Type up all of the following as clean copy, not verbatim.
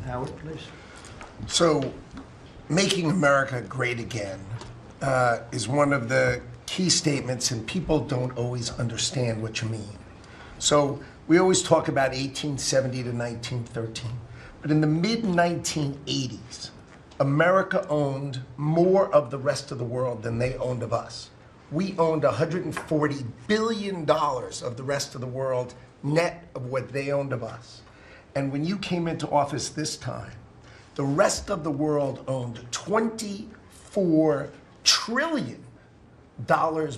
Howard, please. So, making America great again is one of the key statements, and people don't always understand what you mean. So, we always talk about 1870 to 1913, but in the mid-1980s, America owned more of the rest of the world than they owned of us. We owned $140 billion of the rest of the world net of what they owned of us. And when you came into office this time, the rest of the world owned $24 trillion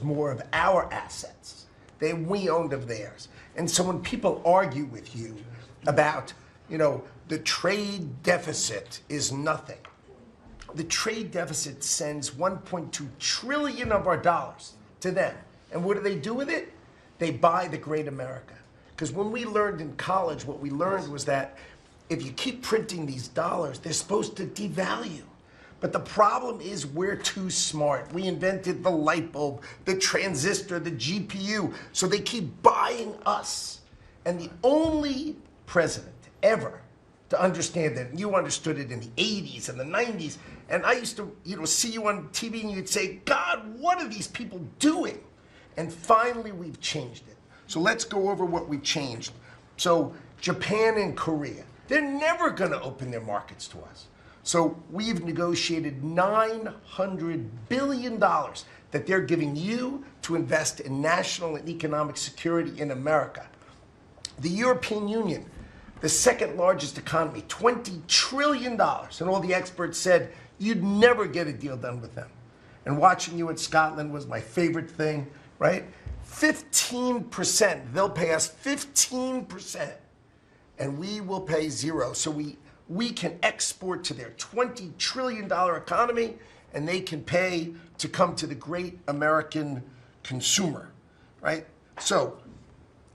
more of our assets than we owned of theirs. And so when people argue with you about, the trade deficit is nothing, the trade deficit sends 1.2 trillion of our dollars to them. And what do they do with it? They buy the great America. Because when we learned in college, what we learned was that if you keep printing these dollars, they're supposed to devalue. But the problem is we're too smart. We invented the light bulb, the transistor, the GPU, so they keep buying us. And the only president ever to understand that, and you understood it in the 80s and the 90s, and I used to see you on TV and you'd say, God, what are these people doing? And finally we've changed it. So let's go over what we've changed. So Japan and Korea, they're never gonna open their markets to us. So we've negotiated $900 billion that they're giving you to invest in national and economic security in America. The European Union, the second largest economy, $20 trillion. And all the experts said you'd never get a deal done with them. And watching you in Scotland was my favorite thing, right? 15%, they'll pay us 15%, and we will pay zero. So we can export to their $20 trillion economy, and they can pay to come to the great American consumer, right? So,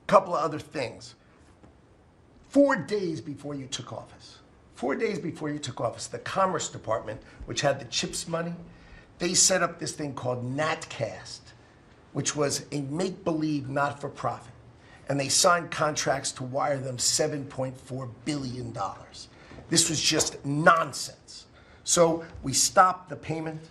a couple of other things. 4 days before you took office, the Commerce Department, which had the CHIPS money, they set up this thing called NatCast, which was a make-believe not-for-profit. And they signed contracts to wire them $7.4 billion. This was just nonsense. So we stopped the payment.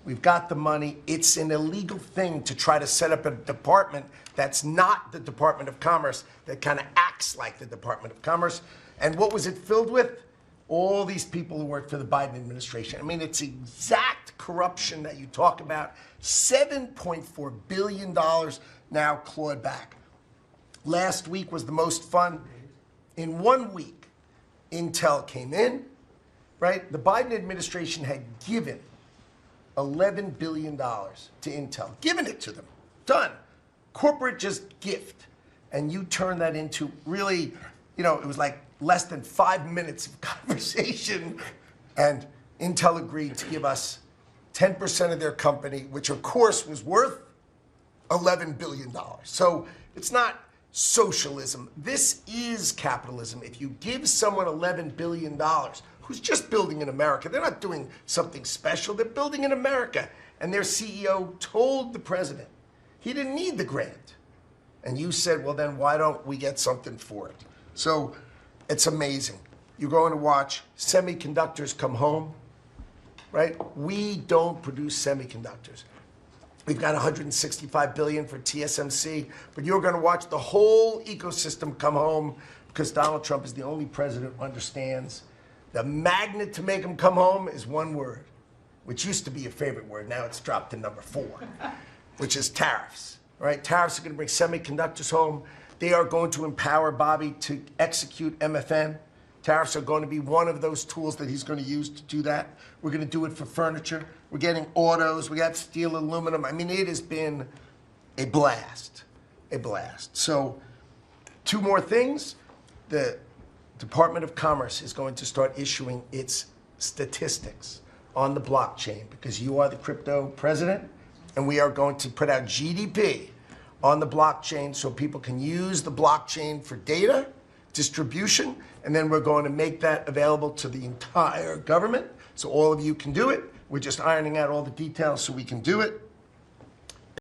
We've got the money. It's an illegal thing to try to set up a department that's not the Department of Commerce, that kind of acts like the Department of Commerce. And what was it filled with? All these people who worked for the Biden administration. I mean, it's exact corruption that you talk about. $7.4 billion now clawed back. Last week was the most fun. In 1 week, Intel came in, right? The Biden administration had given $11 billion to Intel, given it to them, done. Corporate just gift. And you turn that into really, it was like less than 5 minutes of conversation, and Intel agreed to give us 10% of their company, which of course was worth $11 billion. So it's not socialism. This is capitalism. If you give someone $11 billion, who's just building in America, they're not doing something special, they're building in America. And their CEO told the president he didn't need the grant. And you said, well, then why don't we get something for it? So it's amazing. You're going to watch semiconductors come home, right? We don't produce semiconductors. We've got $165 billion for TSMC, but you're going to watch the whole ecosystem come home because Donald Trump is the only president who understands the magnet to make them come home is one word, which used to be your favorite word. Now it's dropped to number 4, which is tariffs, right? Tariffs are going to bring semiconductors home. They are going to empower Bobby to execute MFN. Tariffs are going to be one of those tools that he's going to use to do that. We're going to do it for furniture. We're getting autos. We got steel, aluminum. I mean, it has been a blast, a blast. So 2 more things. The Department of Commerce is going to start issuing its statistics on the blockchain because you are the crypto president, and we are going to put out GDP on the blockchain so people can use the blockchain for data distribution, and then we're going to make that available to the entire government so all of you can do it. We're just ironing out all the details so we can do it.